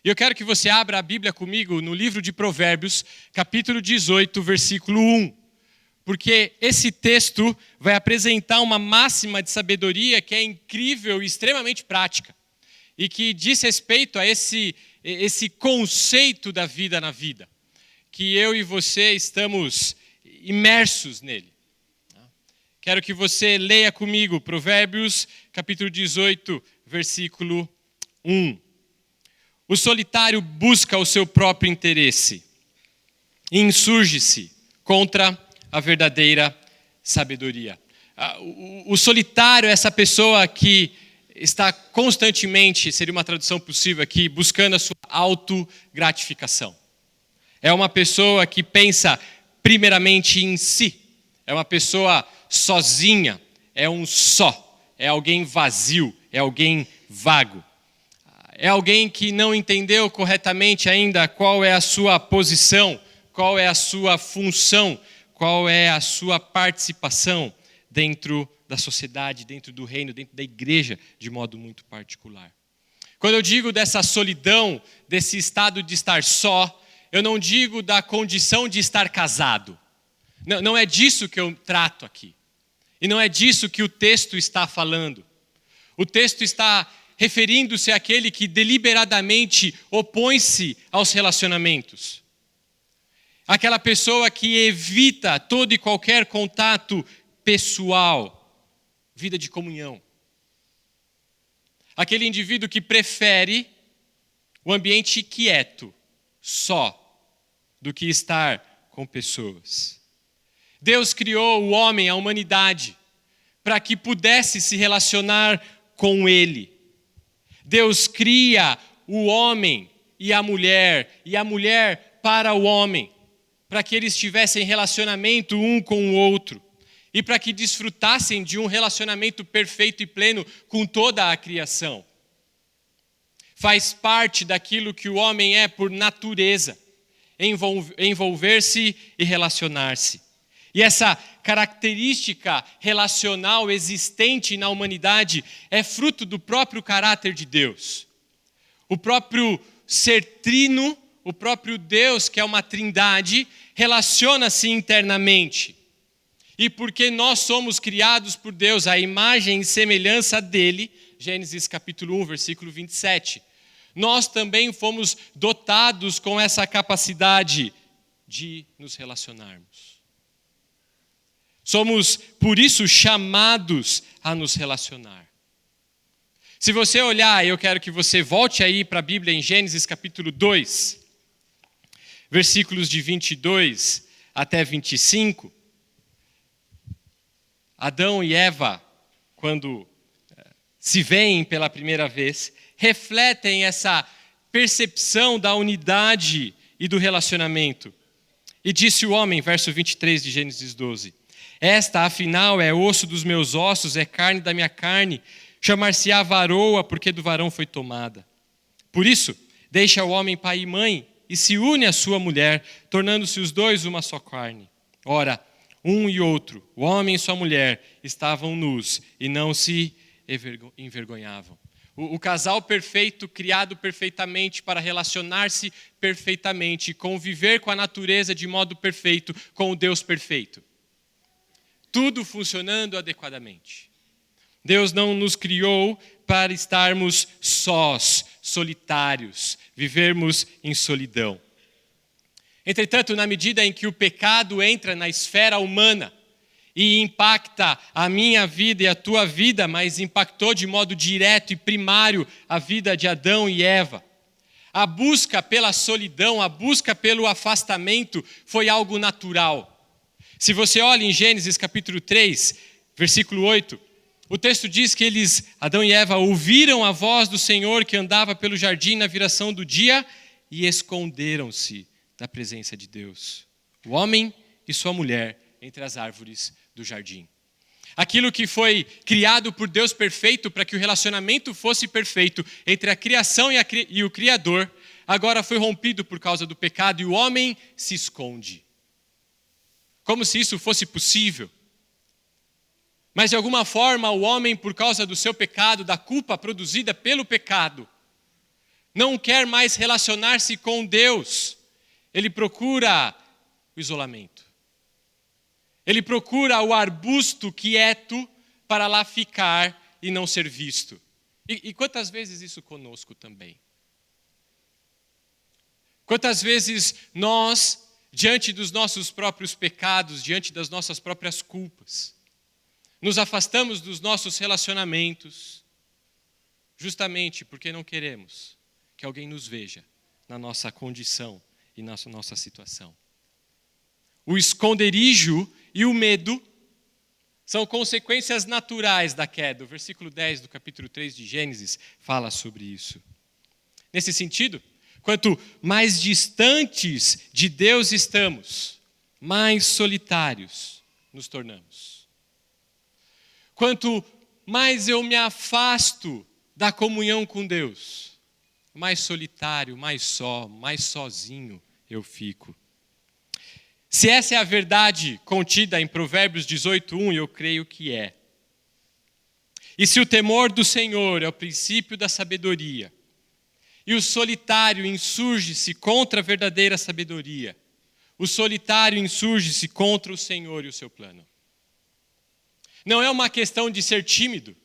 E eu quero que você abra a Bíblia comigo no livro de Provérbios, capítulo 18, versículo 1. Porque esse texto vai apresentar uma máxima de sabedoria que é incrível e extremamente prática. E que diz respeito a esse conceito da vida na vida. Que eu e você estamos imersos nele. Quero que você leia comigo Provérbios, capítulo 18, versículo 1. O solitário busca o seu próprio interesse e insurge-se contra a verdadeira sabedoria. O solitário é essa pessoa que está constantemente, seria uma tradução possível aqui, buscando a sua autogratificação. É uma pessoa que pensa primeiramente em si. É uma pessoa sozinha, é um só, é alguém vazio, é alguém vago. É alguém que não entendeu corretamente ainda qual é a sua posição, qual é a sua função, qual é a sua participação dentro da sociedade, dentro do reino, dentro da igreja, de modo muito particular. Quando eu digo dessa solidão, desse estado de estar só, eu não digo da condição de estar casado. Não é disso que eu trato aqui. E não é disso que o texto está falando. O texto está referindo-se àquele que deliberadamente opõe-se aos relacionamentos. Aquela pessoa que evita todo e qualquer contato pessoal, vida de comunhão. Aquele indivíduo que prefere o ambiente quieto, só, do que estar com pessoas. Deus criou o homem, a humanidade, para que pudesse se relacionar com Ele. Deus cria o homem e a mulher para o homem, para que eles tivessem relacionamento um com o outro e para que desfrutassem de um relacionamento perfeito e pleno com toda a criação. Faz parte daquilo que o homem é por natureza, envolver-se e relacionar-se. E essa característica relacional existente na humanidade é fruto do próprio caráter de Deus. O próprio ser trino, o próprio Deus, que é uma trindade, relaciona-se internamente. E porque nós somos criados por Deus, à imagem e semelhança dele, Gênesis capítulo 1, versículo 27, nós também fomos dotados com essa capacidade de nos relacionarmos. Somos, por isso, chamados a nos relacionar. Se você olhar, eu quero que você volte aí para a Bíblia em Gênesis capítulo 2, versículos de 22 até 25. Adão e Eva, quando se veem pela primeira vez, refletem essa percepção da unidade e do relacionamento. E disse o homem, verso 23 de Gênesis 12, esta, afinal, é osso dos meus ossos, é carne da minha carne, chamar-se-á varoa, porque do varão foi tomada. Por isso, deixa o homem pai e mãe, e se une à sua mulher, tornando-se os dois uma só carne. Ora, um e outro, o homem e sua mulher, estavam nus, e não se envergonhavam. O casal perfeito, criado perfeitamente para relacionar-se perfeitamente, conviver com a natureza de modo perfeito, com o Deus perfeito. Tudo funcionando adequadamente. Deus não nos criou para estarmos sós, solitários, vivermos em solidão. Entretanto, na medida em que o pecado entra na esfera humana e impacta a minha vida e a tua vida, mas impactou de modo direto e primário a vida de Adão e Eva, a busca pela solidão, a busca pelo afastamento foi algo natural. Se você olha em Gênesis capítulo 3, versículo 8, o texto diz que Adão e Eva, ouviram a voz do Senhor que andava pelo jardim na viração do dia e esconderam-se da presença de Deus. O homem e sua mulher entre as árvores do jardim. Aquilo que foi criado por Deus perfeito para que o relacionamento fosse perfeito entre a criação e o Criador, agora foi rompido por causa do pecado e o homem se esconde. Como se isso fosse possível. Mas de alguma forma o homem, por causa do seu pecado, da culpa produzida pelo pecado, não quer mais relacionar-se com Deus. Ele procura o isolamento. Ele procura o arbusto quieto para lá ficar e não ser visto. E quantas vezes isso conosco também? Quantas vezes nós, diante dos nossos próprios pecados, diante das nossas próprias culpas, nos afastamos dos nossos relacionamentos, justamente porque não queremos que alguém nos veja na nossa condição e na nossa situação. O esconderijo e o medo são consequências naturais da queda. O versículo 10 do capítulo 3 de Gênesis fala sobre isso. Nesse sentido, quanto mais distantes de Deus estamos, mais solitários nos tornamos. Quanto mais eu me afasto da comunhão com Deus, mais solitário, mais só, mais sozinho eu fico. Se essa é a verdade contida em Provérbios 18:1, eu creio que é. E se o temor do Senhor é o princípio da sabedoria, e o solitário insurge-se contra a verdadeira sabedoria, o solitário insurge-se contra o Senhor e o seu plano. Não é uma questão de ser tímido,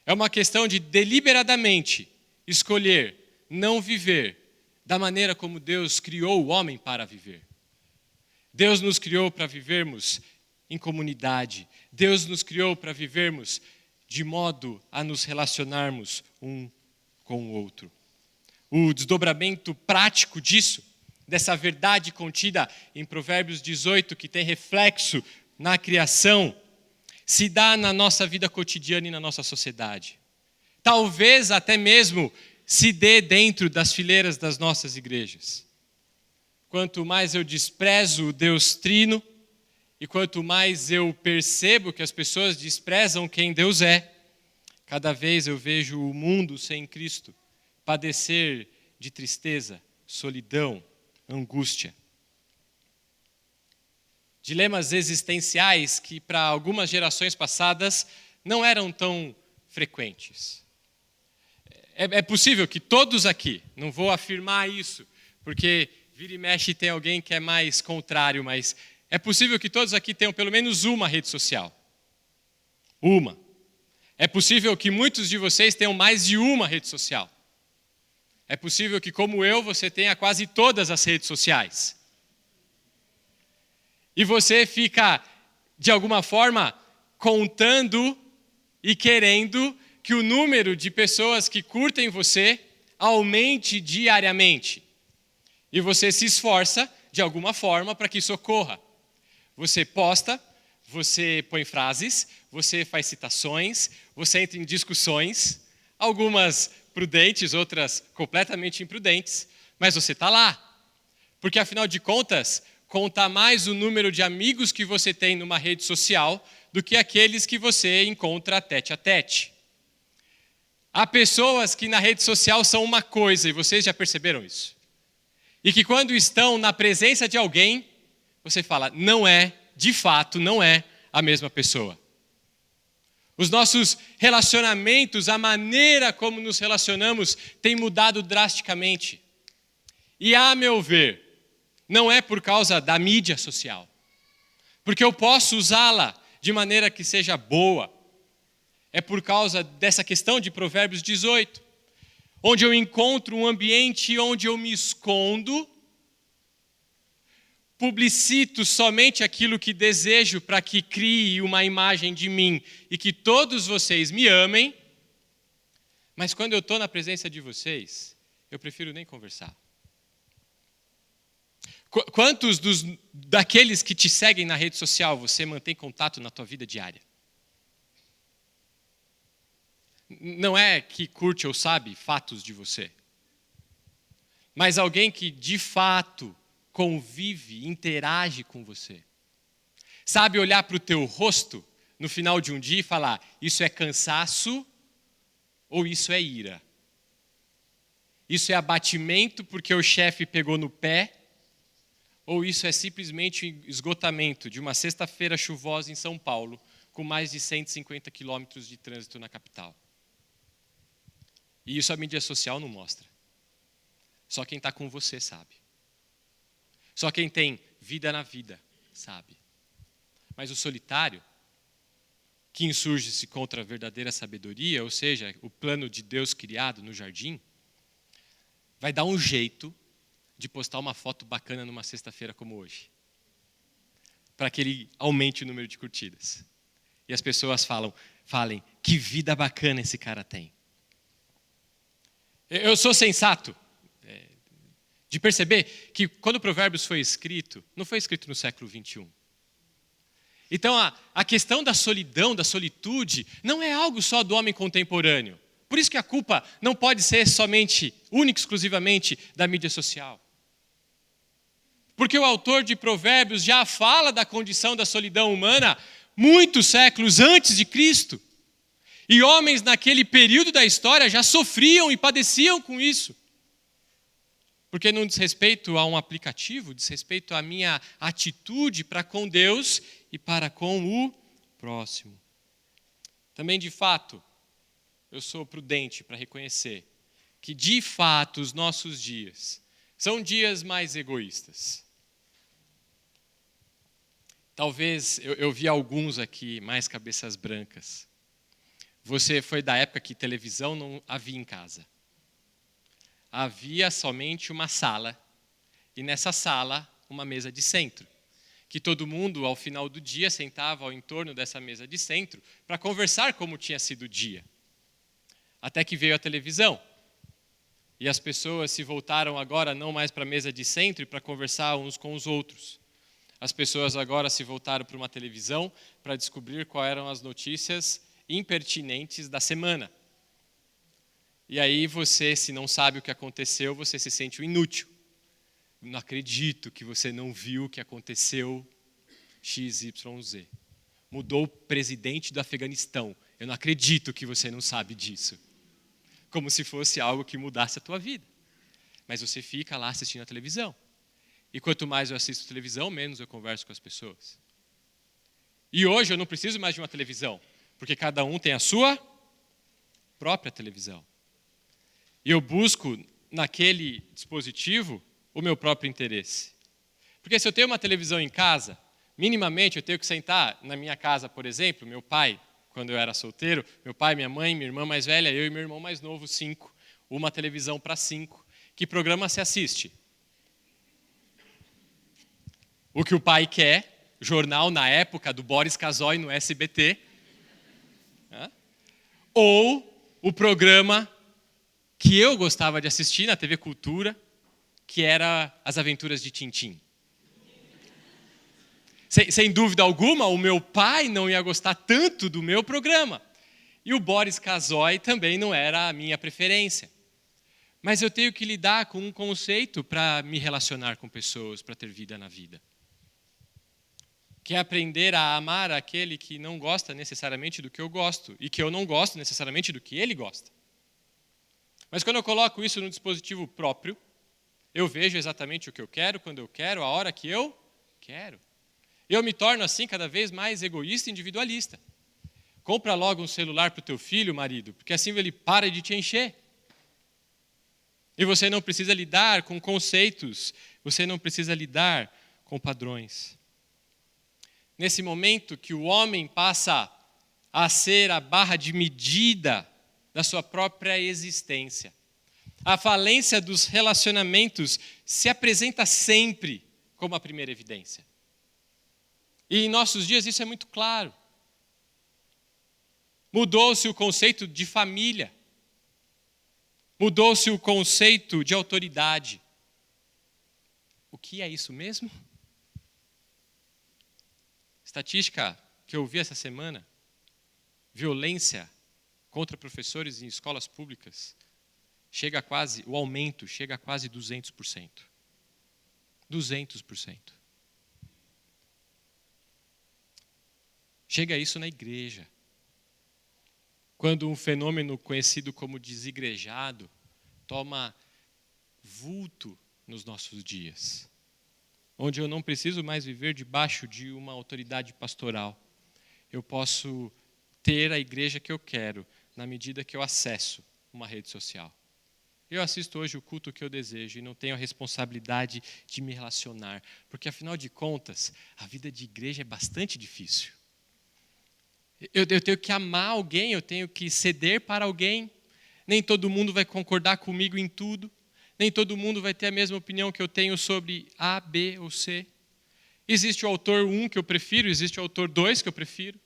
é uma questão de deliberadamente escolher não viver da maneira como Deus criou o homem para viver. Deus nos criou para vivermos em comunidade. Deus nos criou para vivermos de modo a nos relacionarmos um com o outro. O desdobramento prático disso, dessa verdade contida em Provérbios 18, que tem reflexo na criação, se dá na nossa vida cotidiana e na nossa sociedade. Talvez até mesmo se dê dentro das fileiras das nossas igrejas. Quanto mais eu desprezo o Deus Trino, e quanto mais eu percebo que as pessoas desprezam quem Deus é, cada vez eu vejo o mundo sem Cristo padecer de tristeza, solidão, angústia. Dilemas existenciais que para algumas gerações passadas não eram tão frequentes. É possível que todos aqui, não vou afirmar isso, porque vira e mexe tem alguém que é mais contrário, mas é possível que todos aqui tenham pelo menos uma rede social. Uma. É possível que muitos de vocês tenham mais de uma rede social. É possível que, como eu, você tenha quase todas as redes sociais. E você fica, de alguma forma, contando e querendo que o número de pessoas que curtem você aumente diariamente. E você se esforça, de alguma forma, para que isso ocorra. Você posta, você põe frases, você faz citações, você entra em discussões, algumas prudentes, outras completamente imprudentes, mas você está lá. Porque, afinal de contas, conta mais o número de amigos que você tem numa rede social do que aqueles que você encontra tete a tete. Há pessoas que na rede social são uma coisa, e vocês já perceberam isso. E que quando estão na presença de alguém, você fala, não é, de fato, não é a mesma pessoa. Os nossos relacionamentos, a maneira como nos relacionamos, tem mudado drasticamente. E, a meu ver, não é por causa da mídia social. Porque eu posso usá-la de maneira que seja boa. É por causa dessa questão de Provérbios 18, onde eu encontro um ambiente onde eu me escondo, publicito somente aquilo que desejo para que crie uma imagem de mim e que todos vocês me amem, mas quando eu estou na presença de vocês, eu prefiro nem conversar. Quantos daqueles que te seguem na rede social você mantém contato na tua vida diária? Não é que curte ou sabe fatos de você, mas alguém que de fato convive, interage com você. Sabe olhar para o teu rosto no final de um dia e falar, isso é cansaço ou isso é ira? Isso é abatimento porque o chefe pegou no pé? Ou isso é simplesmente esgotamento de uma sexta-feira chuvosa em São Paulo, com mais de 150 quilômetros de trânsito na capital? E isso a mídia social não mostra. Só quem está com você sabe. Só quem tem vida na vida sabe. Mas o solitário, que insurge-se contra a verdadeira sabedoria, ou seja, o plano de Deus criado no jardim, vai dar um jeito de postar uma foto bacana numa sexta-feira como hoje, para que ele aumente o número de curtidas. E as pessoas falem, que vida bacana esse cara tem. Eu sou sensato de perceber que quando o Provérbios foi escrito, não foi escrito no século 21. Então a questão da solidão, da solitude, não é algo só do homem contemporâneo. Por isso que a culpa não pode ser somente, única e exclusivamente, da mídia social. Porque o autor de Provérbios já fala da condição da solidão humana muitos séculos antes de Cristo. E homens naquele período da história já sofriam e padeciam com isso. Porque não diz respeito a um aplicativo, diz respeito à minha atitude para com Deus e para com o próximo. Também, de fato, eu sou prudente para reconhecer que, de fato, os nossos dias são dias mais egoístas. Talvez eu vi alguns aqui mais cabeças brancas. Você foi da época que televisão não havia em casa. Havia somente uma sala, e nessa sala, uma mesa de centro, que todo mundo, ao final do dia, sentava ao entorno dessa mesa de centro para conversar como tinha sido o dia. Até que veio a televisão, e as pessoas se voltaram agora não mais para a mesa de centro e para conversar uns com os outros. As pessoas agora se voltaram para uma televisão para descobrir quais eram as notícias impertinentes da semana. E aí você, se não sabe o que aconteceu, você se sente um inútil. Não acredito que você não viu o que aconteceu XYZ. Mudou o presidente do Afeganistão. Eu não acredito que você não sabe disso. Como se fosse algo que mudasse a tua vida. Mas você fica lá assistindo a televisão. E quanto mais eu assisto televisão, menos eu converso com as pessoas. E hoje eu não preciso mais de uma televisão, porque cada um tem a sua própria televisão. E eu busco naquele dispositivo o meu próprio interesse. Porque se eu tenho uma televisão em casa, minimamente eu tenho que sentar na minha casa, por exemplo, meu pai, quando eu era solteiro, meu pai, minha mãe, minha irmã mais velha, eu e meu irmão mais novo, 5, uma televisão para 5. Que programa se assiste? O que o pai quer, jornal na época do Boris Casoy no SBT, ou o programa que eu gostava de assistir na TV Cultura, que era As Aventuras de Tintim. Sem dúvida alguma, o meu pai não ia gostar tanto do meu programa. E o Boris Casoy também não era a minha preferência. Mas eu tenho que lidar com um conceito para me relacionar com pessoas, para ter vida na vida. Que é aprender a amar aquele que não gosta necessariamente do que eu gosto e que eu não gosto necessariamente do que ele gosta. Mas quando eu coloco isso no dispositivo próprio, eu vejo exatamente o que eu quero, quando eu quero, a hora que eu quero. Eu me torno assim cada vez mais egoísta e individualista. Compra logo um celular para o teu filho, marido, porque assim ele para de te encher. E você não precisa lidar com conceitos, você não precisa lidar com padrões. Nesse momento que o homem passa a ser a barra de medida da sua própria existência. A falência dos relacionamentos se apresenta sempre como a primeira evidência. E em nossos dias isso é muito claro. Mudou-se o conceito de família. Mudou-se o conceito de autoridade. O que é isso mesmo? Estatística que eu vi essa semana, violência contra professores em escolas públicas, o aumento chega a quase 200%. 200%. Chega isso na igreja. Quando um fenômeno conhecido como desigrejado toma vulto nos nossos dias, onde eu não preciso mais viver debaixo de uma autoridade pastoral, eu posso ter a igreja que eu quero, na medida que eu acesso uma rede social. Eu assisto hoje o culto que eu desejo e não tenho a responsabilidade de me relacionar, porque afinal de contas, a vida de igreja é bastante difícil. Eu tenho que amar alguém, eu tenho que ceder para alguém. Nem todo mundo vai concordar comigo em tudo. Nem todo mundo vai ter a mesma opinião que eu tenho sobre A, B ou C. Existe o autor 1 que eu prefiro, existe o autor 2 que eu prefiro.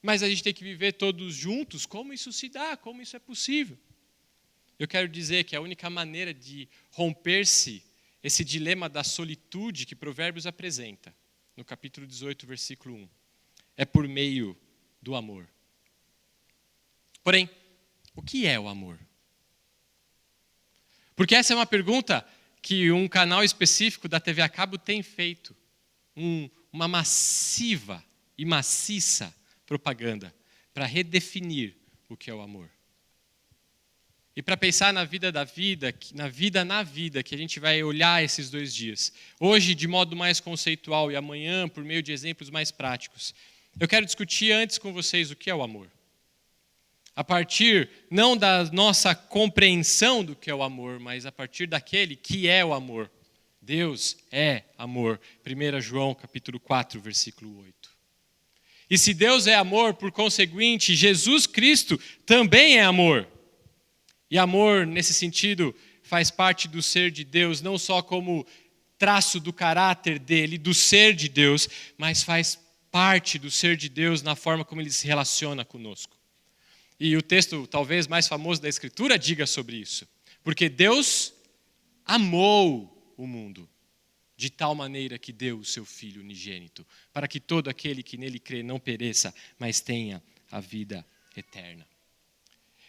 Mas a gente tem que viver todos juntos. Como isso se dá? Como isso é possível? Eu quero dizer que a única maneira de romper-se esse dilema da solitude que Provérbios apresenta, no capítulo 18, versículo 1, é por meio do amor. Porém, o que é o amor? Porque essa é uma pergunta que um canal específico da TV a cabo tem feito. Uma massiva e maciça propaganda para redefinir o que é o amor. E para pensar na vida, que a gente vai olhar esses 2 dias. Hoje, de modo mais conceitual, e amanhã, por meio de exemplos mais práticos. Eu quero discutir antes com vocês o que é o amor. A partir, não da nossa compreensão do que é o amor, mas a partir daquele que é o amor. Deus é amor. 1 João capítulo 4, versículo 8. E se Deus é amor, por conseguinte, Jesus Cristo também é amor. E amor, nesse sentido, faz parte do ser de Deus, não só como traço do caráter dele, do ser de Deus, mas faz parte do ser de Deus na forma como ele se relaciona conosco. E o texto talvez mais famoso da Escritura diga sobre isso. Porque Deus amou o mundo de tal maneira que deu o seu Filho unigênito, para que todo aquele que nele crê não pereça, mas tenha a vida eterna.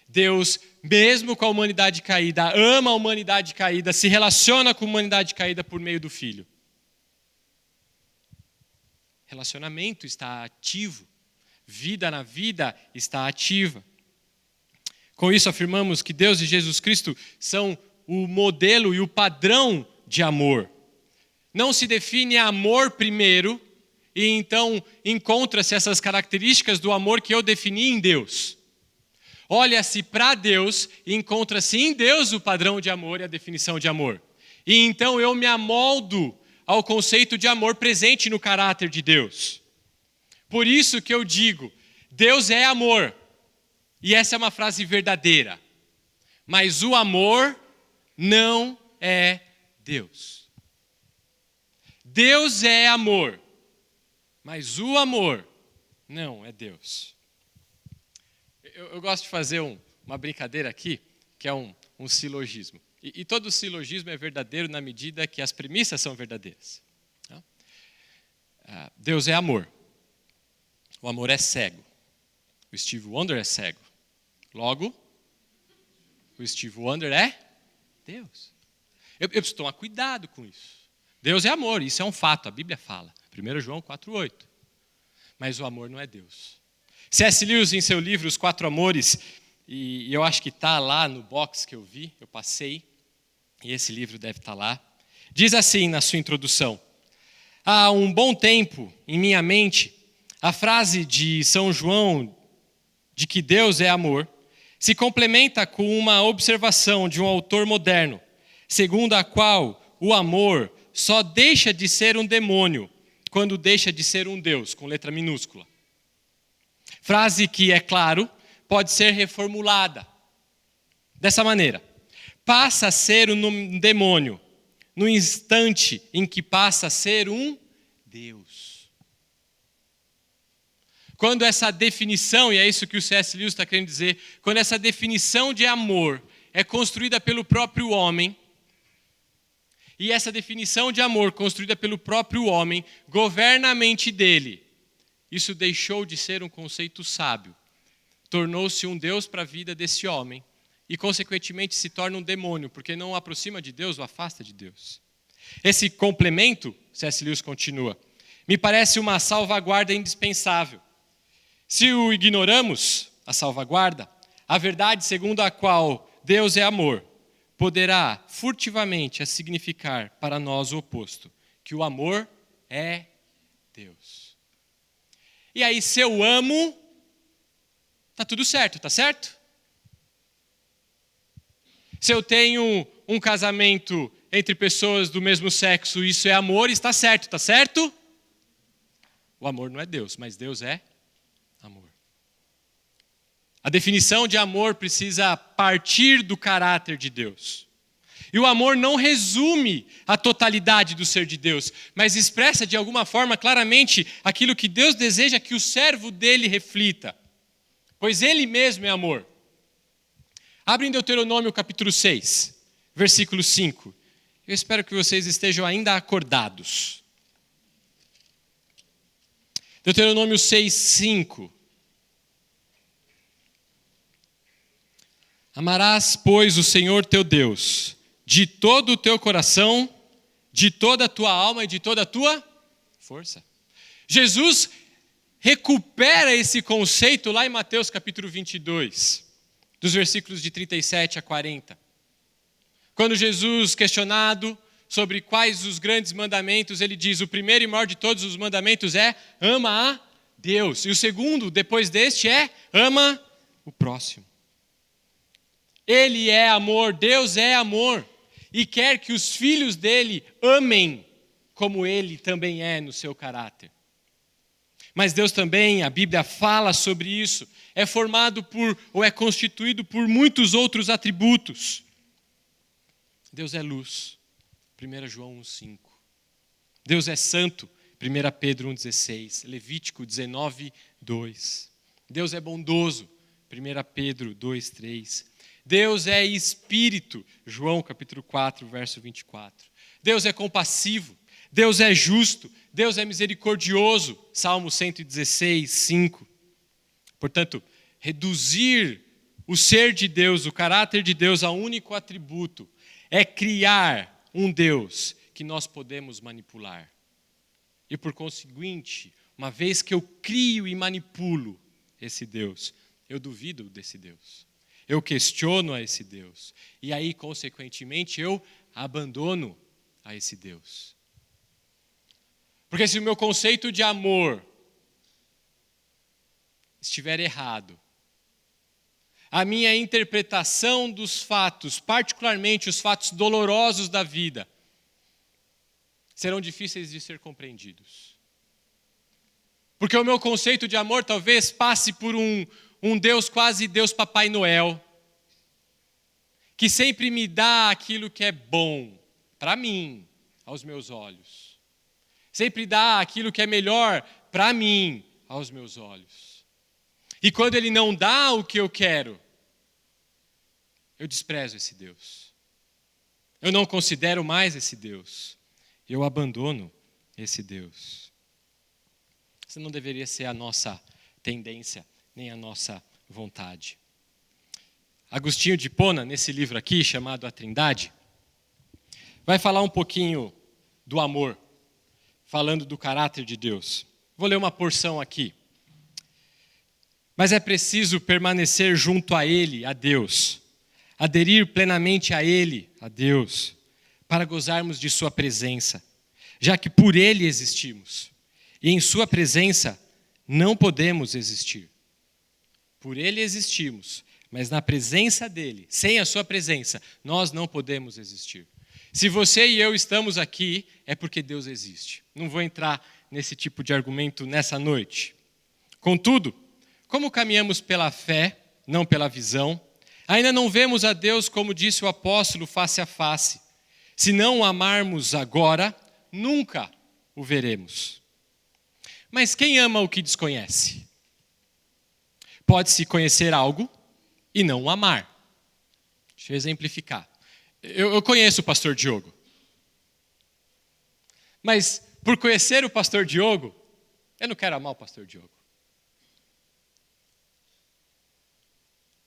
Deus, mesmo com a humanidade caída, ama a humanidade caída, se relaciona com a humanidade caída por meio do Filho. Relacionamento está ativo. Vida na vida está ativa. Com isso afirmamos que Deus e Jesus Cristo são o modelo e o padrão de amor. Não se define amor primeiro e então encontra-se essas características do amor que eu defini em Deus. Olha-se para Deus e encontra-se em Deus o padrão de amor e a definição de amor. E então eu me amoldo ao conceito de amor presente no caráter de Deus. Por isso que eu digo, Deus é amor. E essa é uma frase verdadeira. Mas o amor não é Deus. Deus é amor. Mas o amor não é Deus. Eu gosto de fazer uma brincadeira aqui, que é um silogismo. E todo silogismo é verdadeiro na medida que as premissas são verdadeiras. Deus é amor. O amor é cego. O Steve Wonder é cego. Logo, o Steve Wonder é Deus. Eu preciso tomar cuidado com isso. Deus é amor, isso é um fato, a Bíblia fala. 1 João 4,8. Mas o amor não é Deus. C.S. Lewis, em seu livro Os Quatro Amores, e eu acho que está lá no box que eu vi, eu passei, e esse livro deve estar lá, diz assim na sua introdução: há um bom tempo, em minha mente, a frase de São João de que Deus é amor se complementa com uma observação de um autor moderno, segundo a qual o amor só deixa de ser um demônio quando deixa de ser um Deus, com letra minúscula. Frase que, é claro, pode ser reformulada dessa maneira: passa a ser um demônio no instante em que passa a ser um Deus. Quando essa definição, e é isso que o C.S. Lewis está querendo dizer, quando essa definição de amor é construída pelo próprio homem, e essa definição de amor construída pelo próprio homem governa a mente dele, isso deixou de ser um conceito sábio. Tornou-se um Deus para a vida desse homem e, consequentemente, se torna um demônio, porque não o aproxima de Deus, o afasta de Deus. Esse complemento, C.S. Lewis continua, me parece uma salvaguarda indispensável. Se o ignoramos, a salvaguarda, a verdade segundo a qual Deus é amor, poderá furtivamente significar para nós o oposto, que o amor é Deus. E aí, se eu amo, está tudo certo, está certo? Se eu tenho um casamento entre pessoas do mesmo sexo, isso é amor, está certo, está certo? O amor não é Deus, mas Deus é amor. A definição de amor precisa partir do caráter de Deus. E o amor não resume a totalidade do ser de Deus, mas expressa de alguma forma claramente aquilo que Deus deseja que o servo dele reflita, pois ele mesmo é amor. Abre em Deuteronômio capítulo 6, versículo 5. Eu espero que vocês estejam ainda acordados. Deuteronômio 6, 5. Amarás, pois, o Senhor teu Deus de todo o teu coração, de toda a tua alma e de toda a tua força. Jesus recupera esse conceito lá em Mateus capítulo 22, dos versículos de 37 a 40. Quando Jesus, questionado sobre quais os grandes mandamentos, ele diz, o primeiro e maior de todos os mandamentos é ama a Deus. E o segundo, depois deste, é ama o próximo. Ele é amor, Deus é amor. E quer que os filhos dele amem como ele também é no seu caráter. Mas Deus também, a Bíblia fala sobre isso, é formado por, ou é constituído por muitos outros atributos. Deus é luz, 1 João 1,5. Deus é santo, 1 Pedro 1,16. Levítico 19,2. Deus é bondoso, 1 Pedro 2,3. Deus é espírito, João capítulo 4, verso 24. Deus é compassivo, Deus é justo, Deus é misericordioso, Salmo 116, 5. Portanto, reduzir o ser de Deus, o caráter de Deus a um único atributo, é criar um Deus que nós podemos manipular. E por conseguinte, uma vez que eu crio e manipulo esse Deus, eu duvido desse Deus. Eu questiono a esse Deus. E aí, consequentemente, eu abandono a esse Deus. Porque se o meu conceito de amor estiver errado, a minha interpretação dos fatos, particularmente os fatos dolorosos da vida, serão difíceis de ser compreendidos. Porque o meu conceito de amor talvez passe por um Deus quase Deus Papai Noel, que sempre me dá aquilo que é bom para mim, aos meus olhos. Sempre dá aquilo que é melhor para mim, aos meus olhos. E quando ele não dá o que eu quero, eu desprezo esse Deus. Eu não considero mais esse Deus. Eu abandono esse Deus. Isso não deveria ser a nossa tendência, nem a nossa vontade. Agostinho de Hipona, nesse livro aqui, chamado A Trindade, vai falar um pouquinho do amor, falando do caráter de Deus. Vou ler uma porção aqui. Mas é preciso permanecer junto a Ele, a Deus, aderir plenamente a Ele, a Deus, para gozarmos de Sua presença, já que por Ele existimos, e em Sua presença não podemos existir. Por Ele existimos, mas na presença dEle, sem a Sua presença, nós não podemos existir. Se você e eu estamos aqui, é porque Deus existe. Não vou entrar nesse tipo de argumento nessa noite. Contudo, como caminhamos pela fé, não pela visão, ainda não vemos a Deus, como disse o apóstolo, face a face. Se não o amarmos agora, nunca o veremos. Mas quem ama o que desconhece? Pode-se conhecer algo e não o amar. Deixa eu exemplificar. Eu conheço o pastor Diogo. Mas por conhecer o pastor Diogo, eu não quero amar o pastor Diogo.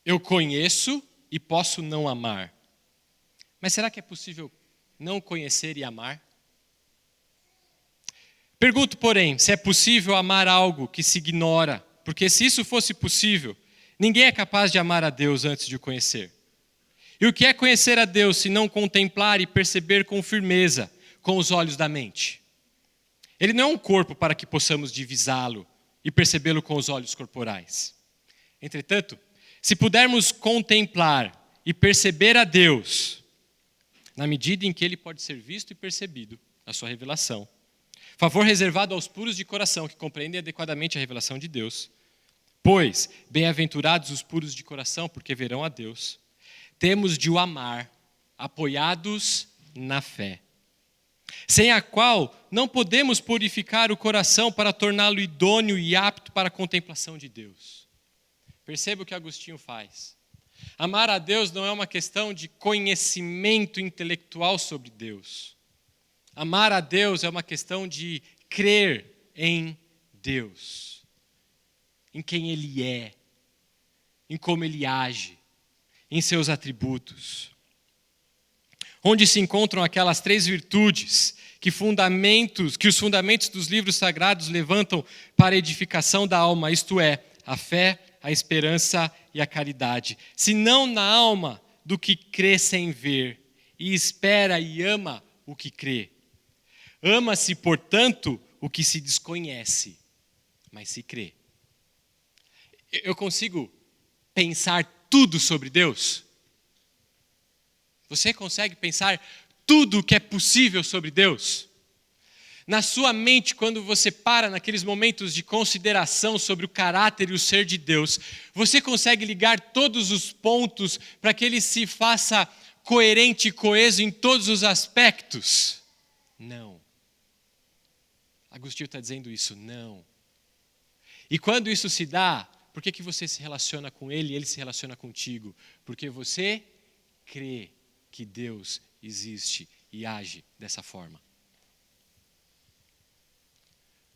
Eu conheço e posso não amar. Mas será que é possível não conhecer e amar? Pergunto, porém, se é possível amar algo que se ignora, porque se isso fosse possível, ninguém é capaz de amar a Deus antes de o conhecer. E o que é conhecer a Deus se não contemplar e perceber com firmeza, com os olhos da mente? Ele não é um corpo para que possamos divisá-lo e percebê-lo com os olhos corporais. Entretanto, se pudermos contemplar e perceber a Deus, na medida em que ele pode ser visto e percebido na sua revelação. Favor reservado aos puros de coração, que compreendem adequadamente a revelação de Deus. Pois, bem-aventurados os puros de coração, porque verão a Deus. Temos de o amar, apoiados na fé, sem a qual não podemos purificar o coração para torná-lo idôneo e apto para a contemplação de Deus. Perceba o que Agostinho faz. Amar a Deus não é uma questão de conhecimento intelectual sobre Deus. Amar a Deus é uma questão de crer em Deus, em quem Ele é, em como Ele age, em seus atributos. Onde se encontram aquelas 3 virtudes que os fundamentos dos livros sagrados levantam para a edificação da alma, isto é, a fé, a esperança e a caridade. Se não na alma do que crê sem ver, e espera e ama o que crê. Ama-se, portanto, o que se desconhece, mas se crê. Eu consigo pensar tudo sobre Deus? Você consegue pensar tudo o que é possível sobre Deus? Na sua mente, quando você para naqueles momentos de consideração sobre o caráter e o ser de Deus, você consegue ligar todos os pontos para que ele se faça coerente e coeso em todos os aspectos? Não. Agostinho está dizendo isso, não. E quando isso se dá, por que você se relaciona com ele e ele se relaciona contigo? Porque você crê que Deus existe e age dessa forma.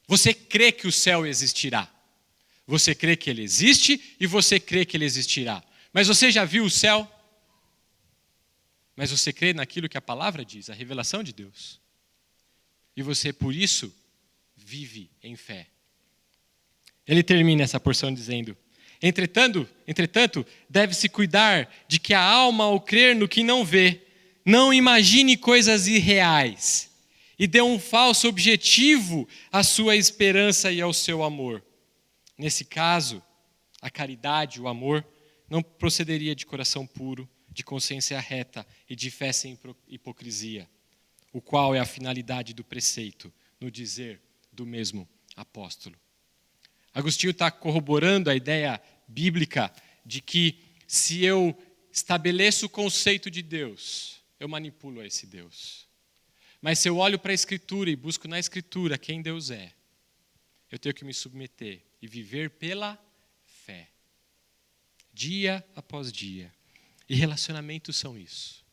Você crê que o céu existirá. Você crê que ele existe e você crê que ele existirá. Mas você já viu o céu? Mas você crê naquilo que a palavra diz, a revelação de Deus. E você, por isso, vive em fé. Ele termina essa porção dizendo: Entretanto, deve-se cuidar de que a alma, ao crer no que não vê, não imagine coisas irreais e dê um falso objetivo à sua esperança e ao seu amor. Nesse caso, a caridade, o amor, não procederia de coração puro, de consciência reta e de fé sem hipocrisia, o qual é a finalidade do preceito, no dizer do mesmo apóstolo. Agostinho está corroborando a ideia bíblica de que se eu estabeleço o conceito de Deus, eu manipulo esse Deus. Mas se eu olho para a Escritura e busco na Escritura quem Deus é, eu tenho que me submeter e viver pela fé. Dia após dia. E relacionamentos são isso.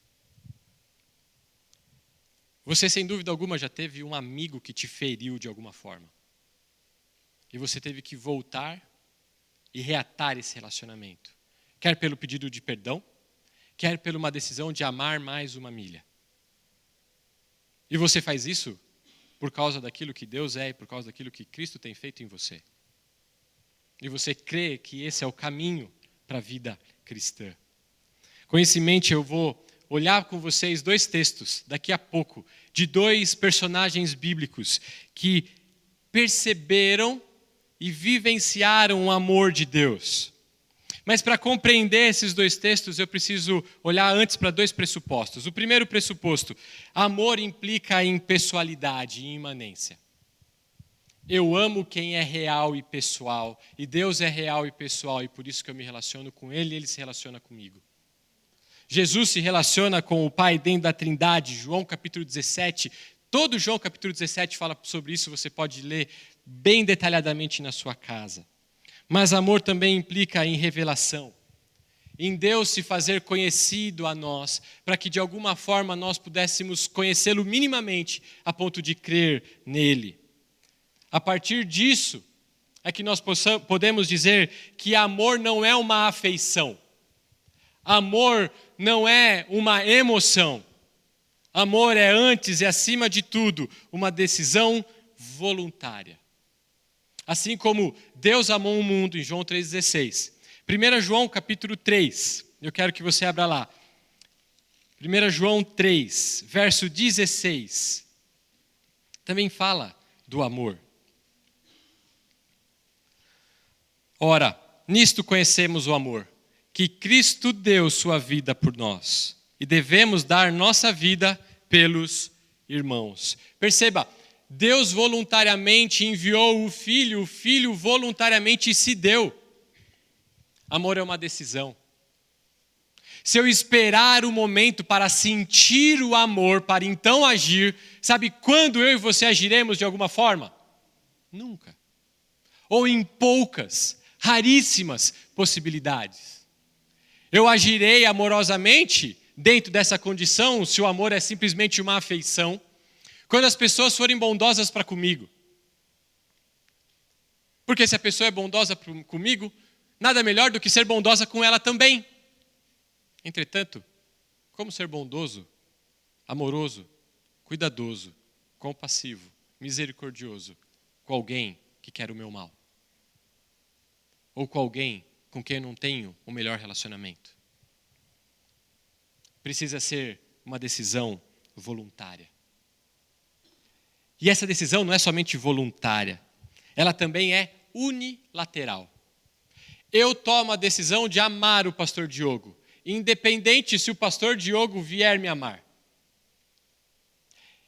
Você, sem dúvida alguma, já teve um amigo que te feriu de alguma forma. E você teve que voltar e reatar esse relacionamento. Quer pelo pedido de perdão, quer por uma decisão de amar mais uma milha. E você faz isso por causa daquilo que Deus é e por causa daquilo que Cristo tem feito em você. E você crê que esse é o caminho para a vida cristã. Com isso em mente, eu vou olhar com vocês 2 textos, daqui a pouco, de 2 personagens bíblicos que perceberam e vivenciaram o amor de Deus. Mas para compreender esses 2 textos, eu preciso olhar antes para 2 pressupostos. O primeiro pressuposto: amor implica em pessoalidade, em imanência. Eu amo quem é real e pessoal, e Deus é real e pessoal, e por isso que eu me relaciono com Ele e Ele se relaciona comigo. Jesus se relaciona com o Pai dentro da Trindade, João capítulo 17. Todo João capítulo 17 fala sobre isso, você pode ler bem detalhadamente na sua casa. Mas amor também implica em revelação, em Deus se fazer conhecido a nós, para que de alguma forma nós pudéssemos conhecê-lo minimamente, a ponto de crer nele. A partir disso, é que nós podemos dizer que amor não é uma afeição. Amor não é uma emoção. Amor é, antes e acima de tudo, uma decisão voluntária. Assim como Deus amou o mundo, em João 3,16. 1 João capítulo 3, eu quero que você abra lá. 1 João 3, verso 16. Também fala do amor. Ora, nisto conhecemos o amor, que Cristo deu sua vida por nós e devemos dar nossa vida pelos irmãos. Perceba, Deus voluntariamente enviou o Filho voluntariamente se deu. Amor é uma decisão. Se eu esperar o momento para sentir o amor, para então agir, sabe quando eu e você agiremos de alguma forma? Nunca. Ou em poucas, raríssimas possibilidades. Eu agirei amorosamente dentro dessa condição, se o amor é simplesmente uma afeição, quando as pessoas forem bondosas para comigo. Porque se a pessoa é bondosa comigo, nada melhor do que ser bondosa com ela também. Entretanto, como ser bondoso, amoroso, cuidadoso, compassivo, misericordioso com alguém que quer o meu mal? Ou com alguém com quem eu não tenho o melhor relacionamento? Precisa ser uma decisão voluntária. E essa decisão não é somente voluntária, ela também é unilateral. Eu tomo a decisão de amar o pastor Diogo, independente se o pastor Diogo vier me amar.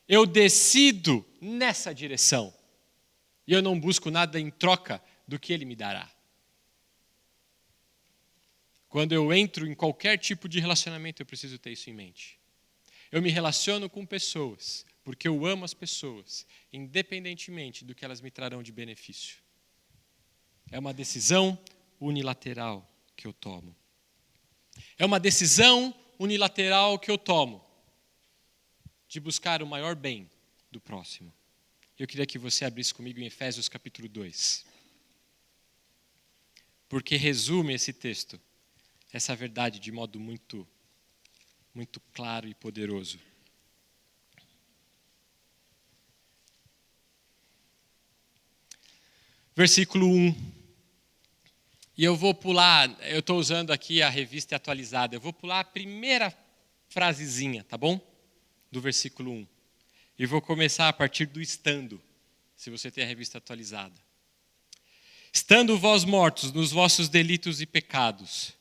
Eu decido nessa direção. E eu não busco nada em troca do que ele me dará. Quando eu entro em qualquer tipo de relacionamento, eu preciso ter isso em mente. Eu me relaciono com pessoas, porque eu amo as pessoas, independentemente do que elas me trarão de benefício. É uma decisão unilateral que eu tomo. É uma decisão unilateral que eu tomo de buscar o maior bem do próximo. Eu queria que você abrisse comigo em Efésios capítulo 2. Porque resume esse texto, essa verdade de modo muito, muito claro e poderoso. Versículo 1. E eu vou pular, eu estou usando aqui a revista atualizada, eu vou pular a primeira frasezinha, tá bom? Do versículo 1. E vou começar a partir do estando, se você tem a revista atualizada. Estando vós mortos nos vossos delitos e pecados,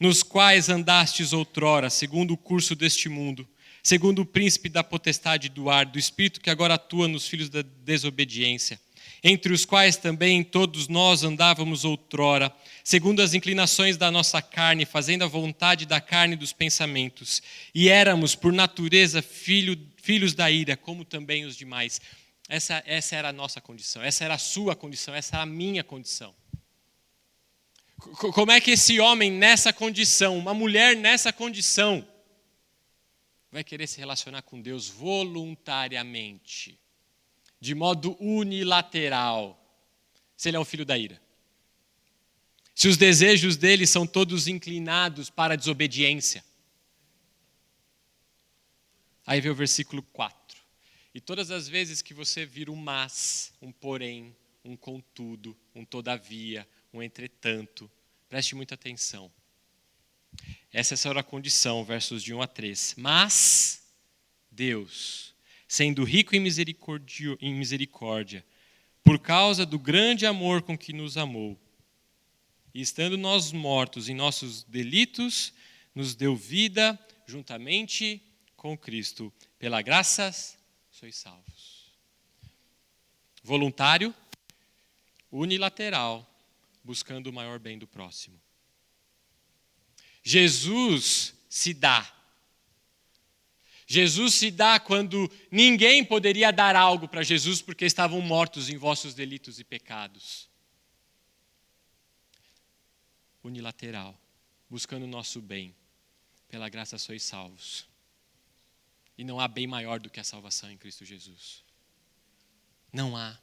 nos quais andastes outrora, segundo o curso deste mundo, segundo o príncipe da potestade do ar, do espírito que agora atua nos filhos da desobediência, entre os quais também todos nós andávamos outrora, segundo as inclinações da nossa carne, fazendo a vontade da carne e dos pensamentos, e éramos, por natureza, filhos da ira, como também os demais. Essa era a nossa condição, essa era a sua condição, essa era a minha condição. Como é que esse homem nessa condição, uma mulher nessa condição, vai querer se relacionar com Deus voluntariamente, de modo unilateral, se ele é um filho da ira? Se os desejos dele são todos inclinados para a desobediência. Aí vem o versículo 4. E todas as vezes que você vira um mas, um porém, um contudo, um todavia, um entretanto, preste muita atenção. Essa era a condição, versos de 1 a 3. Mas Deus, sendo rico em misericórdia, por causa do grande amor com que nos amou, e estando nós mortos em nossos delitos, nos deu vida juntamente com Cristo. Pela graça sois salvos. Voluntário, unilateral, buscando o maior bem do próximo. Jesus se dá. Jesus se dá quando ninguém poderia dar algo para Jesus porque estavam mortos em vossos delitos e pecados. Unilateral, buscando o nosso bem. Pela graça sois salvos. E não há bem maior do que a salvação em Cristo Jesus. Não há.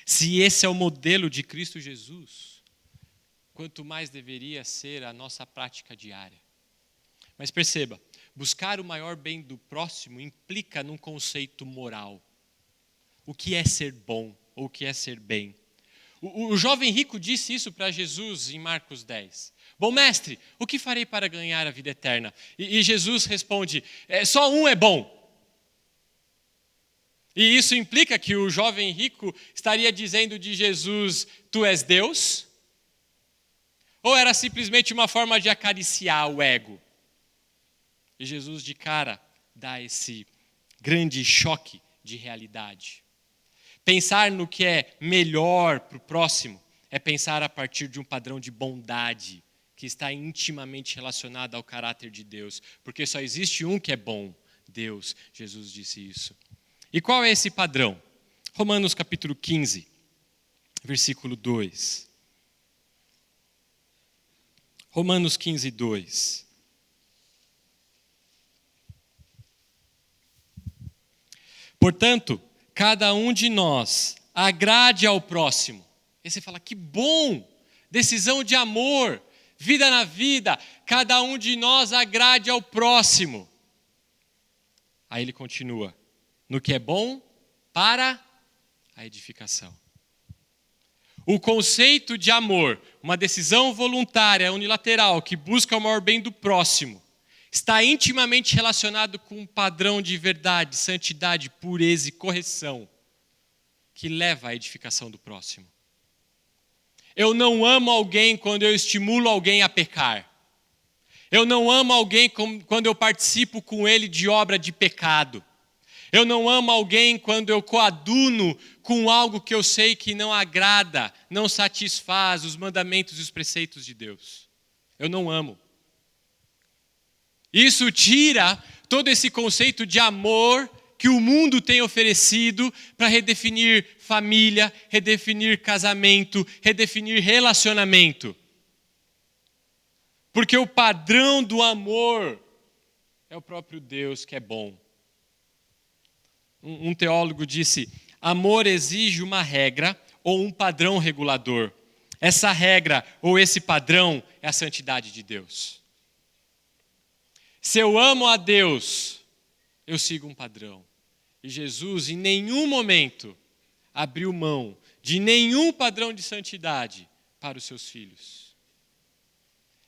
Se esse é o modelo de Cristo Jesus, quanto mais deveria ser a nossa prática diária. Mas perceba, buscar o maior bem do próximo implica num conceito moral. O que é ser bom ou o que é ser bem? O jovem rico disse isso para Jesus em Marcos 10. Bom mestre, o que farei para ganhar a vida eterna? E Jesus responde, só um é bom. E isso implica que o jovem rico estaria dizendo de Jesus, tu és Deus? Ou era simplesmente uma forma de acariciar o ego? E Jesus, de cara, dá esse grande choque de realidade. Pensar no que é melhor para o próximo é pensar a partir de um padrão de bondade que está intimamente relacionado ao caráter de Deus. Porque só existe um que é bom, Deus. Jesus disse isso. E qual é esse padrão? Romanos capítulo 15, versículo 2. Romanos 15, 2. Portanto, cada um de nós agrade ao próximo. E você fala, que bom, decisão de amor, vida na vida, cada um de nós agrade ao próximo. Aí ele continua, no que é bom para a edificação. O conceito de amor, uma decisão voluntária, unilateral, que busca o maior bem do próximo, está intimamente relacionado com um padrão de verdade, santidade, pureza e correção que leva à edificação do próximo. Eu não amo alguém quando eu estimulo alguém a pecar. Eu não amo alguém quando eu participo com ele de obra de pecado. Eu não amo alguém quando eu coaduno com algo que eu sei que não agrada, não satisfaz os mandamentos e os preceitos de Deus. Eu não amo. Isso tira todo esse conceito de amor que o mundo tem oferecido para redefinir família, redefinir casamento, redefinir relacionamento. Porque o padrão do amor é o próprio Deus que é bom. Um teólogo disse, amor exige uma regra ou um padrão regulador. Essa regra ou esse padrão é a santidade de Deus. Se eu amo a Deus, eu sigo um padrão. E Jesus, em nenhum momento, abriu mão de nenhum padrão de santidade para os seus filhos.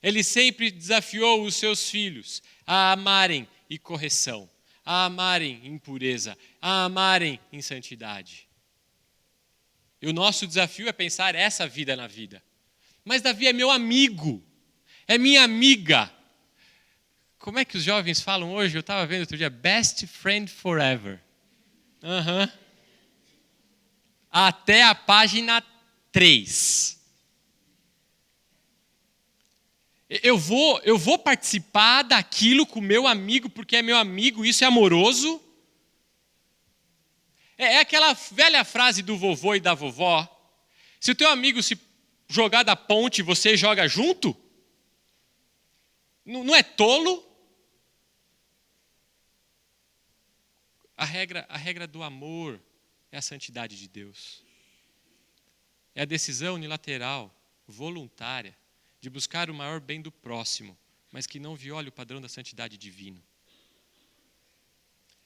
Ele sempre desafiou os seus filhos a amarem em correção, a amarem em pureza, a amarem em santidade. E o nosso desafio é pensar essa vida na vida. Mas Davi é meu amigo, é minha amiga. Como é que os jovens falam hoje? Eu estava vendo outro dia, best friend forever. Até a página 3. Eu vou participar daquilo com meu amigo, porque é meu amigo, isso é amoroso. É aquela velha frase do vovô e da vovó. Se o teu amigo se jogar da ponte, você joga junto? Não é tolo? A regra do amor é a santidade de Deus. É a decisão unilateral, voluntária, de buscar o maior bem do próximo, mas que não viole o padrão da santidade divino.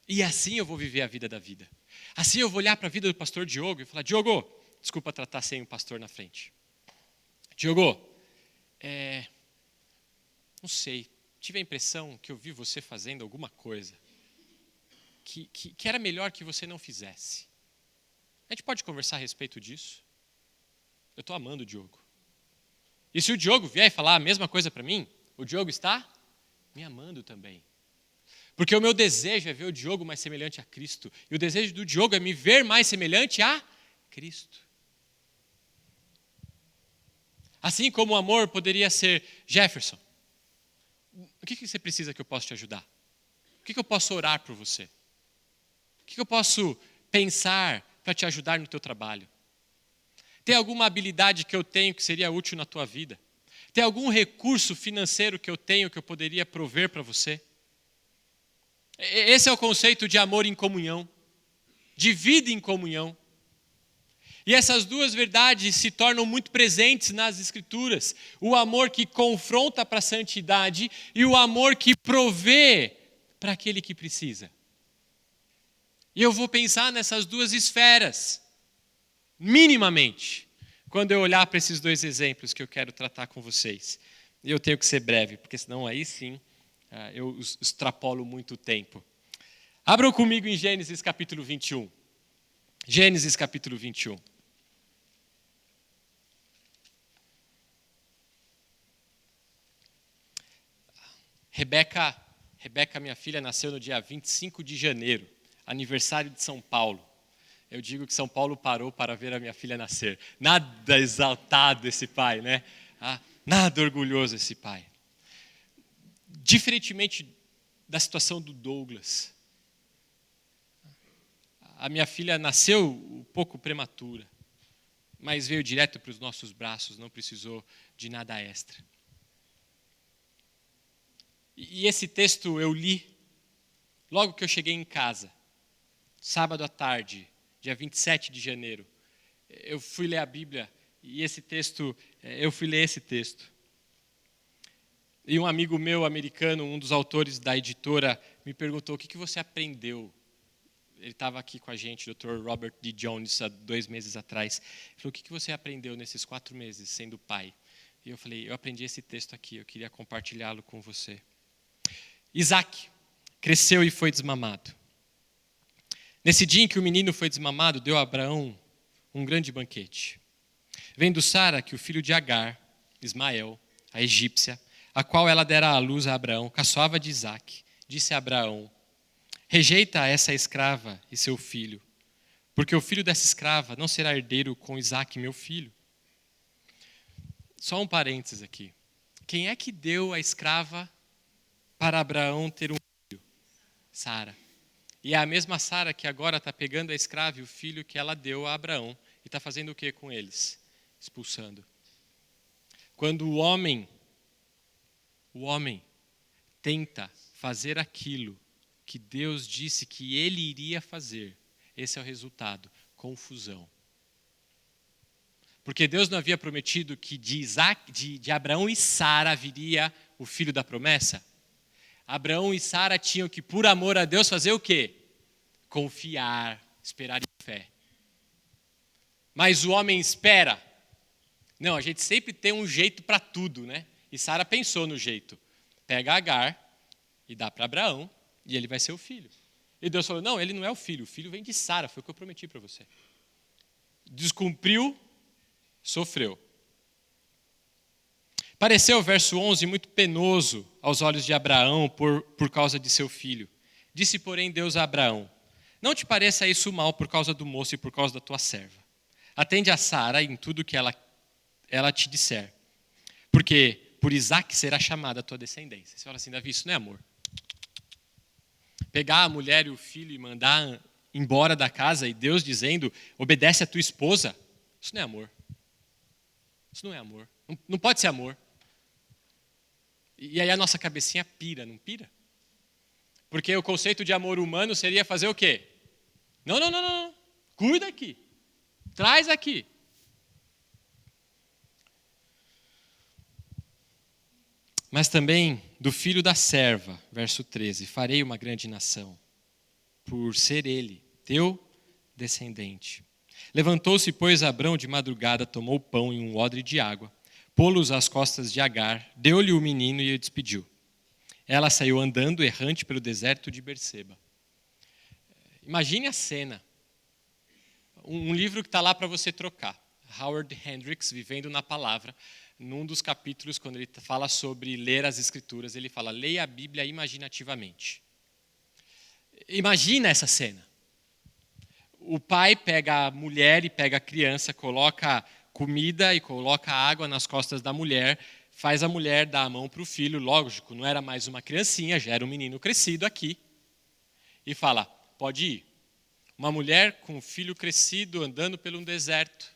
E assim eu vou viver a vida da vida. Assim eu vou olhar para a vida do pastor Diogo e falar, Diogo, desculpa tratar sem um pastor na frente. Diogo, não sei, tive a impressão que eu vi você fazendo alguma coisa que era melhor que você não fizesse. A gente pode conversar a respeito disso? Eu estou amando o Diogo. E se o Diogo vier e falar a mesma coisa para mim, o Diogo está me amando também. Porque o meu desejo é ver o Diogo mais semelhante a Cristo. E o desejo do Diogo é me ver mais semelhante a Cristo. Assim como o amor poderia ser, Jefferson, o que você precisa que eu possa te ajudar? O que eu posso orar por você? O que eu posso pensar para te ajudar no teu trabalho? Tem alguma habilidade que eu tenho que seria útil na tua vida? Tem algum recurso financeiro que eu tenho que eu poderia prover para você? Esse é o conceito de amor em comunhão, de vida em comunhão. E essas duas verdades se tornam muito presentes nas Escrituras. O amor que confronta para a santidade e o amor que provê para aquele que precisa. E eu vou pensar nessas duas esferas, minimamente, quando eu olhar para esses dois exemplos que eu quero tratar com vocês. E eu tenho que ser breve, porque senão aí sim eu extrapolo muito o tempo. Abram comigo em Gênesis capítulo 21. Gênesis capítulo 21. Rebeca, minha filha, nasceu no dia 25 de janeiro, aniversário de São Paulo. Eu digo que São Paulo parou para ver a minha filha nascer. Nada exaltado esse pai, né? Nada orgulhoso esse pai. Diferentemente da situação do Douglas. A minha filha nasceu um pouco prematura, mas veio direto para os nossos braços, não precisou de nada extra. E esse texto eu li logo que eu cheguei em casa, sábado à tarde, dia 27 de janeiro. Eu fui ler a Bíblia e eu fui ler esse texto. E um amigo meu, americano, um dos autores da editora, me perguntou: o que você aprendeu? Ele estava aqui com a gente, o Dr. Robert D. Jones, há 2 meses atrás. Ele falou: o que você aprendeu nesses 4 meses sendo pai? E eu falei: eu aprendi esse texto aqui, eu queria compartilhá-lo com você. Isaac cresceu e foi desmamado. Nesse dia em que o menino foi desmamado, deu a Abraão um grande banquete. Vendo Sara que o filho de Agar, Ismael, a egípcia, a qual ela dera à luz a Abraão, caçoava de Isaac, disse a Abraão: rejeita essa escrava e seu filho, porque o filho dessa escrava não será herdeiro com Isaac, meu filho. Só um parênteses aqui. Quem é que deu a escrava para Abraão ter um filho? Sara. E é a mesma Sara que agora está pegando a escrava e o filho que ela deu a Abraão e está fazendo o que com eles? Expulsando. Quando o homem tenta fazer aquilo que Deus disse que ele iria fazer, esse é o resultado: confusão. Porque Deus não havia prometido que de Abraão e Sara viria o filho da promessa? Abraão e Sara tinham que, por amor a Deus, fazer o quê? Confiar, esperar em fé. Mas o homem espera. Não, a gente sempre tem um jeito para tudo, né? E Sara pensou no jeito. Pega Agar e dá para Abraão, e ele vai ser o filho. E Deus falou: não, ele não é o filho vem de Sara, foi o que eu prometi para você. Descumpriu, sofreu. Pareceu, verso 11, muito penoso aos olhos de Abraão por causa de seu filho. Disse, porém, Deus a Abraão: não te pareça isso mal por causa do moço e por causa da tua serva. Atende a Sara em tudo que ela te disser, porque por Isaque será chamada a tua descendência. Você fala assim: Davi, isso não é amor. Pegar a mulher e o filho e mandar embora da casa e Deus dizendo: obedece a tua esposa, isso não é amor. Isso não é amor. Não pode ser amor. E aí a nossa cabecinha pira, não pira? Porque o conceito de amor humano seria fazer o quê? Não. Cuida aqui. Traz aqui. Mas também do filho da serva, verso 13, farei uma grande nação, por ser ele, teu descendente. Levantou-se, pois, Abrão de madrugada, tomou o pão e um odre de água, pô-los às costas de Agar, deu-lhe o menino e o despediu. Ela saiu andando errante pelo deserto de Berseba. Imagine a cena. Um livro que está lá para você trocar. Howard Hendricks, Vivendo na Palavra, num dos capítulos, quando ele fala sobre ler as Escrituras, ele fala: leia a Bíblia imaginativamente. Imagina essa cena. O pai pega a mulher e pega a criança, coloca comida e coloca água nas costas da mulher, faz a mulher dar a mão para o filho, lógico, não era mais uma criancinha, já era um menino crescido aqui, e fala: pode ir. Uma mulher com um filho crescido andando pelo deserto,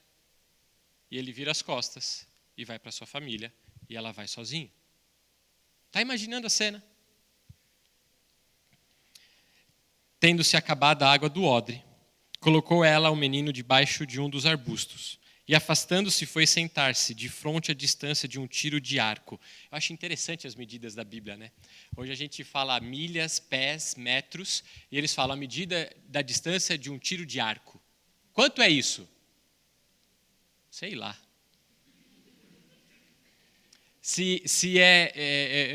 e ele vira as costas e vai para sua família, e ela vai sozinha. Está imaginando a cena? Tendo-se acabado a água do odre, colocou ela o menino debaixo de um dos arbustos, e afastando-se foi sentar-se, de fronte à distância de um tiro de arco. Eu acho interessante as medidas da Bíblia, né? Hoje a gente fala milhas, pés, metros, e eles falam a medida da distância de um tiro de arco. Quanto é isso? Sei lá.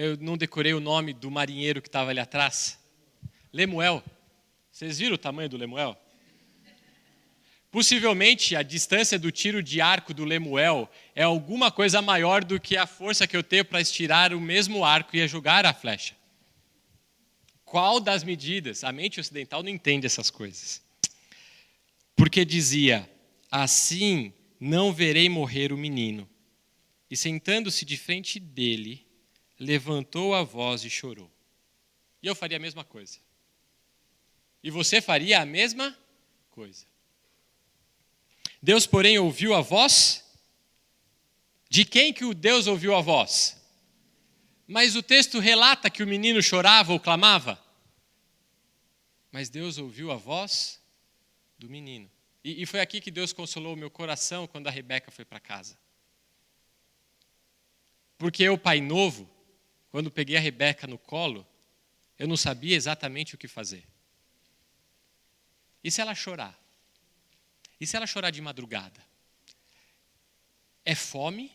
Eu não decorei o nome do marinheiro que estava ali atrás. Lemuel. Vocês viram o tamanho do Lemuel? Possivelmente a distância do tiro de arco do Lemuel é alguma coisa maior do que a força que eu tenho para estirar o mesmo arco e jogar a flecha. Qual das medidas? A mente ocidental não entende essas coisas. Porque dizia, assim não verei morrer o menino. E sentando-se de frente dele, levantou a voz e chorou. E eu faria a mesma coisa. E você faria a mesma coisa. Deus, porém, ouviu a voz. De quem que o Deus ouviu a voz? Mas o texto relata que o menino chorava ou clamava. Mas Deus ouviu a voz do menino. E foi aqui que Deus consolou o meu coração quando a Rebeca foi para casa. Porque eu, pai novo, quando peguei a Rebeca no colo, eu não sabia exatamente o que fazer. E se ela chorar? E se ela chorar de madrugada? É fome?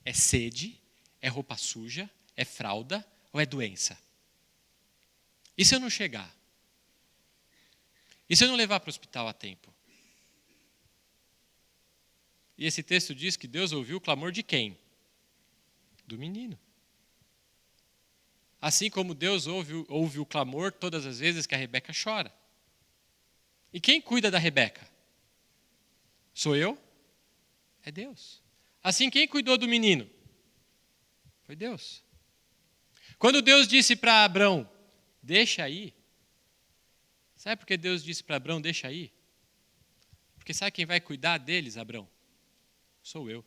É sede? É roupa suja? É fralda? Ou é doença? E se eu não chegar? E se eu não levar para o hospital a tempo? E esse texto diz que Deus ouviu o clamor de quem? Do menino. Assim como Deus ouve o clamor todas as vezes que a Rebeca chora. E quem cuida da Rebeca? Sou eu? É Deus. Assim, quem cuidou do menino? Foi Deus. Quando Deus disse para Abrão, deixa aí. Sabe por que Deus disse para Abrão, deixa aí? Porque sabe quem vai cuidar deles, Abrão? Sou eu.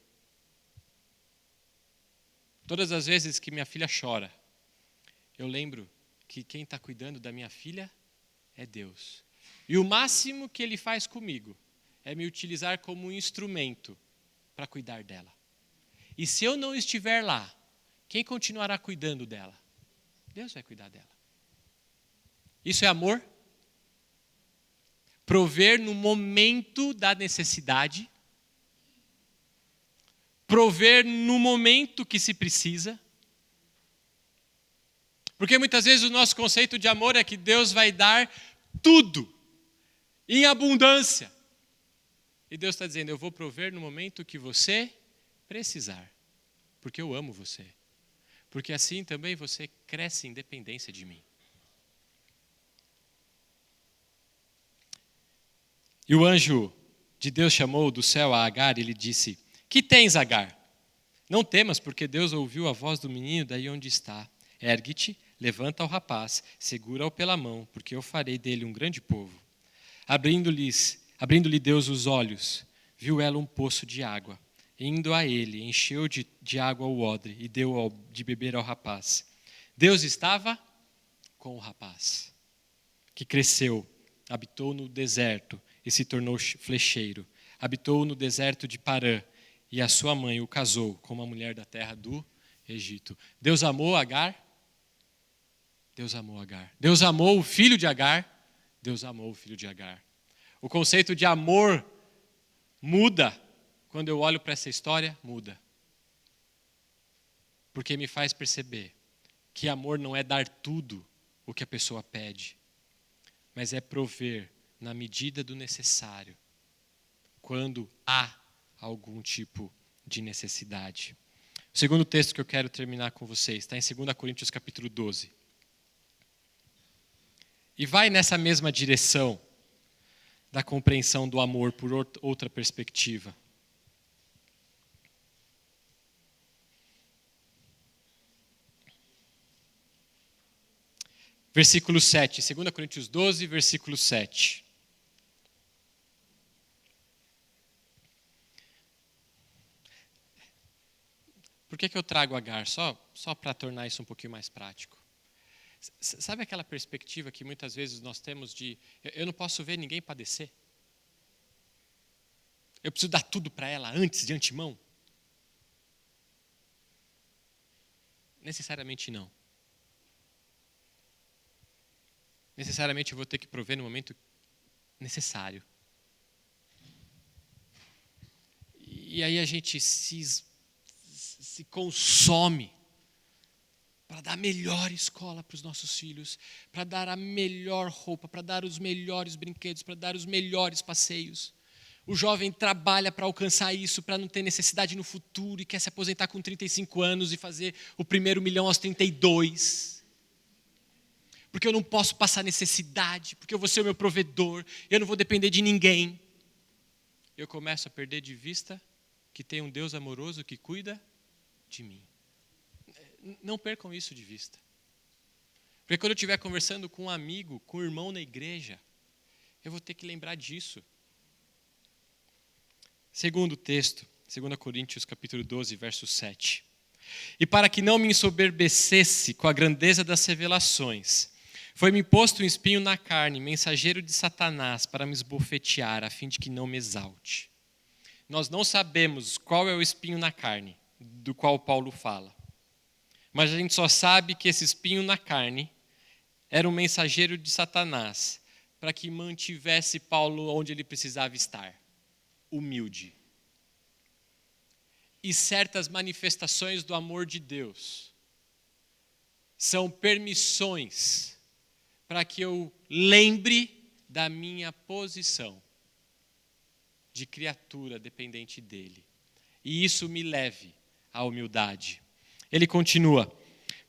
Todas as vezes que minha filha chora, eu lembro que quem está cuidando da minha filha é Deus. E o máximo que Ele faz comigo é me utilizar como um instrumento para cuidar dela. E se eu não estiver lá, quem continuará cuidando dela? Deus vai cuidar dela. Isso é amor? Prover no momento da necessidade. Prover no momento que se precisa. Porque muitas vezes o nosso conceito de amor é que Deus vai dar tudo, em abundância. E Deus está dizendo, eu vou prover no momento que você precisar. Porque eu amo você. Porque assim também você cresce em dependência de mim. E o anjo de Deus chamou do céu a Agar e lhe disse, que tens, Agar? Não temas, porque Deus ouviu a voz do menino daí onde está. Ergue-te, levanta o rapaz, segura-o pela mão, porque eu farei dele um grande povo. Abrindo-lhe Deus os olhos, viu ela um poço de água. Indo a ele, encheu de água o odre e deu de beber ao rapaz. Deus estava com o rapaz, que cresceu, habitou no deserto e se tornou flecheiro. Habitou no deserto de Parã e a sua mãe o casou com uma mulher da terra do Egito. Deus amou Agar? Deus amou Agar. Deus amou o filho de Agar? Deus amou o filho de Agar. O conceito de amor muda. Quando eu olho para essa história, muda. Porque me faz perceber que amor não é dar tudo o que a pessoa pede, mas é prover na medida do necessário, quando há algum tipo de necessidade. O segundo texto que eu quero terminar com vocês está em 2 Coríntios capítulo 12. E vai nessa mesma direção da compreensão do amor por outra perspectiva. Versículo 7, 2 Coríntios 12, versículo 7. Por que eu trago Agar? Só para tornar isso um pouquinho mais prático. Sabe aquela perspectiva que muitas vezes nós temos de, eu não posso ver ninguém padecer? Eu preciso dar tudo para ela antes, de antemão? Necessariamente não. Necessariamente eu vou ter que prover no momento necessário. E aí a gente se consome para dar a melhor escola para os nossos filhos, para dar a melhor roupa, para dar os melhores brinquedos, para dar os melhores passeios. O jovem trabalha para alcançar isso, para não ter necessidade no futuro e quer se aposentar com 35 anos e fazer o primeiro milhão aos 32. porque eu não posso passar necessidade, porque eu vou ser o meu provedor, eu não vou depender de ninguém. Eu começo a perder de vista que tem um Deus amoroso que cuida de mim. Não percam isso de vista. Porque quando eu estiver conversando com um amigo, com um irmão na igreja, eu vou ter que lembrar disso. Segundo texto, 2 Coríntios capítulo 12, verso 7. E para que não me ensoberbecesse com a grandeza das revelações, foi-me posto um espinho na carne, mensageiro de Satanás, para me esbofetear, a fim de que não me exalte. Nós não sabemos qual é o espinho na carne, do qual Paulo fala. Mas a gente só sabe que esse espinho na carne era um mensageiro de Satanás, para que mantivesse Paulo onde ele precisava estar, humilde. E certas manifestações do amor de Deus são permissões para que eu lembre da minha posição de criatura dependente dele. E isso me leve à humildade. Ele continua: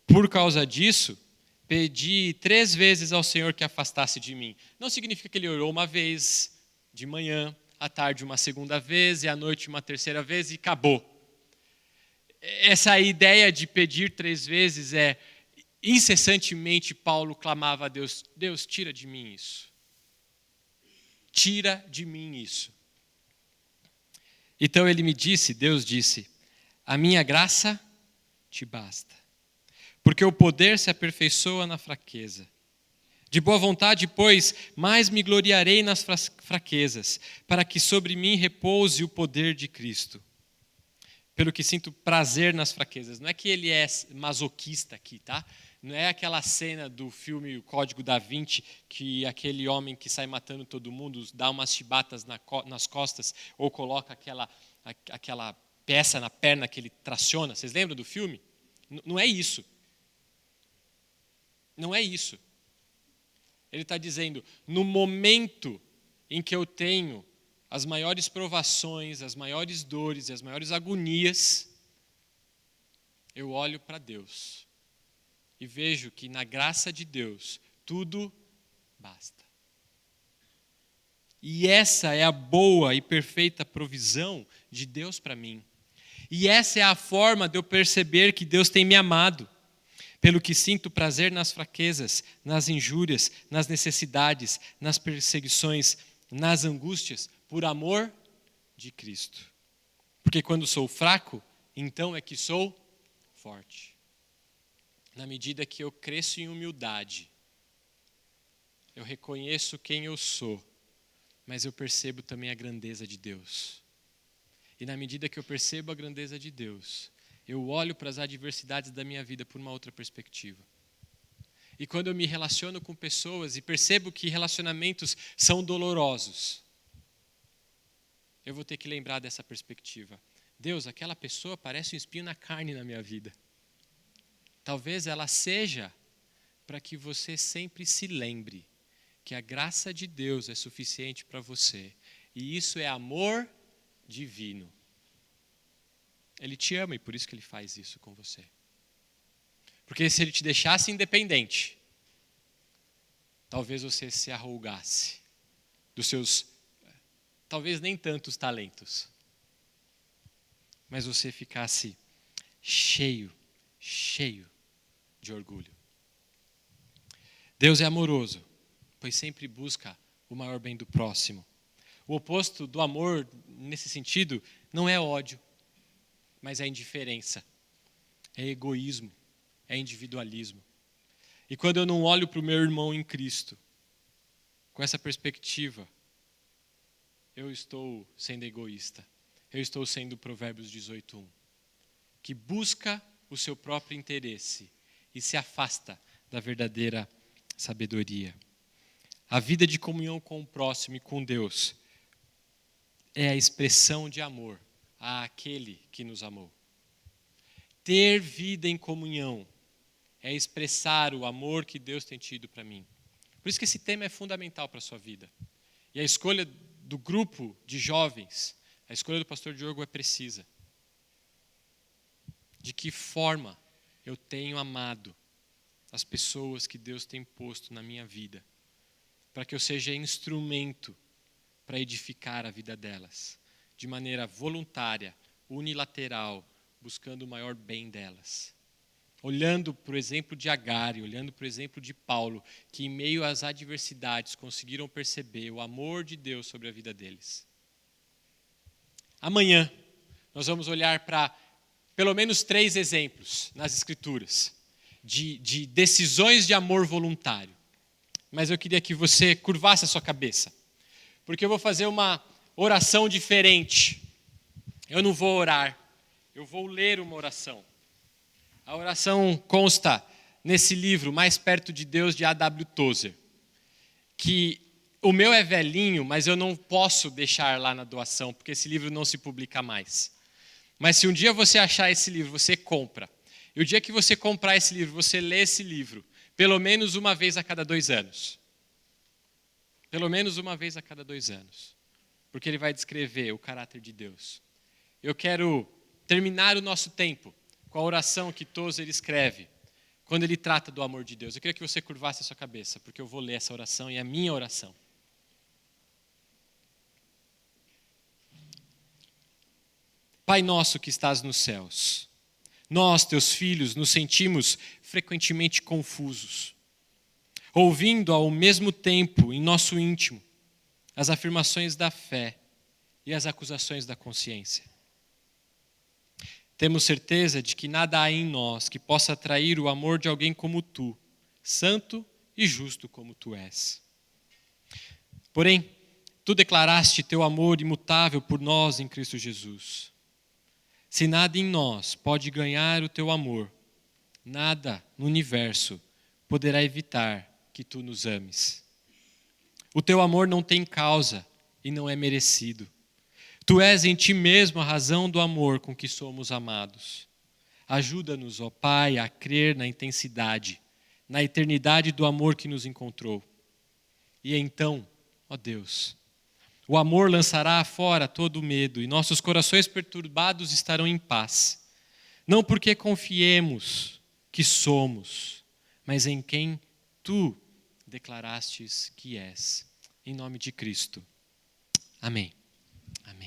por causa disso, pedi 3 vezes ao Senhor que afastasse de mim. Não significa que ele orou uma vez, de manhã, à tarde uma segunda vez, e à noite uma terceira vez, e acabou. Essa ideia de pedir 3 vezes é, incessantemente Paulo clamava a Deus: Deus, tira de mim isso. Tira de mim isso. Então ele me disse, Deus disse: a minha graça te basta, porque o poder se aperfeiçoa na fraqueza. De boa vontade, pois, mais me gloriarei nas fraquezas, para que sobre mim repouse o poder de Cristo. Pelo que sinto prazer nas fraquezas. Não é que ele é masoquista aqui, tá? Não é aquela cena do filme O Código da Vinci, que aquele homem que sai matando todo mundo dá umas chibatas nas costas ou coloca aquela peça na perna que ele traciona. Vocês lembram do filme? Não é isso. Não é isso. Ele está dizendo, no momento em que eu tenho as maiores provações, as maiores dores e as maiores agonias, eu olho para Deus e vejo que na graça de Deus tudo basta. E essa é a boa e perfeita provisão de Deus para mim. E essa é a forma de eu perceber que Deus tem me amado. Pelo que sinto prazer nas fraquezas, nas injúrias, nas necessidades, nas perseguições, nas angústias, por amor de Cristo. Porque quando sou fraco, então é que sou forte. Na medida que eu cresço em humildade, eu reconheço quem eu sou, mas eu percebo também a grandeza de Deus. E na medida que eu percebo a grandeza de Deus, eu olho para as adversidades da minha vida por uma outra perspectiva. E quando eu me relaciono com pessoas e percebo que relacionamentos são dolorosos, eu vou ter que lembrar dessa perspectiva. Deus, aquela pessoa parece um espinho na carne na minha vida. Talvez ela seja para que você sempre se lembre que a graça de Deus é suficiente para você. E isso é amor divino. Ele te ama e por isso que ele faz isso com você. Porque se ele te deixasse independente, talvez você se arrogasse dos seus, talvez nem tantos talentos, mas você ficasse cheio de orgulho. Deus é amoroso, pois sempre busca o maior bem do próximo. O oposto do amor, nesse sentido, não é ódio, mas é indiferença, é egoísmo, é individualismo. E quando eu não olho para o meu irmão em Cristo, com essa perspectiva, eu estou sendo egoísta. Eu estou sendo Provérbios 18:1, que busca o seu próprio interesse e se afasta da verdadeira sabedoria. A vida de comunhão com o próximo e com Deus é a expressão de amor àquele que nos amou. Ter vida em comunhão é expressar o amor que Deus tem tido para mim. Por isso que esse tema é fundamental para a sua vida. E a escolha do grupo de jovens, a escolha do pastor Diogo é precisa. De que forma eu tenho amado as pessoas que Deus tem posto na minha vida, para que eu seja instrumento para edificar a vida delas, de maneira voluntária, unilateral, buscando o maior bem delas. Olhando para o exemplo de Agar, olhando para o exemplo de Paulo, que em meio às adversidades conseguiram perceber o amor de Deus sobre a vida deles. Amanhã, nós vamos olhar para pelo menos 3 exemplos nas Escrituras de decisões de amor voluntário. Mas eu queria que você curvasse a sua cabeça, porque eu vou fazer uma oração diferente. Eu não vou orar, eu vou ler uma oração. A oração consta nesse livro, Mais Perto de Deus, de A.W. Tozer, que o meu é velhinho, mas eu não posso deixar lá na doação, porque esse livro não se publica mais. Mas se um dia você achar esse livro, você compra. E o dia que você comprar esse livro, você lê esse livro, pelo menos uma vez a cada 2 anos. Pelo menos uma vez a cada 2 anos. Porque ele vai descrever o caráter de Deus. Eu quero terminar o nosso tempo com a oração que Tozer escreve, quando ele trata do amor de Deus. Eu queria que você curvasse a sua cabeça, porque eu vou ler essa oração e é a minha oração. Pai nosso que estás nos céus, nós, teus filhos, nos sentimos frequentemente confusos, ouvindo ao mesmo tempo, em nosso íntimo, as afirmações da fé e as acusações da consciência. Temos certeza de que nada há em nós que possa atrair o amor de alguém como tu, santo e justo como tu és. Porém, tu declaraste teu amor imutável por nós em Cristo Jesus. Se nada em nós pode ganhar o teu amor, nada no universo poderá evitar que tu nos ames. O teu amor não tem causa e não é merecido. Tu és em ti mesmo a razão do amor com que somos amados. Ajuda-nos, ó Pai, a crer na intensidade, na eternidade do amor que nos encontrou. E então, ó Deus, o amor lançará fora todo o medo e nossos corações perturbados estarão em paz. Não porque confiemos que somos, mas em quem tu declarastes que és. Em nome de Cristo. Amém.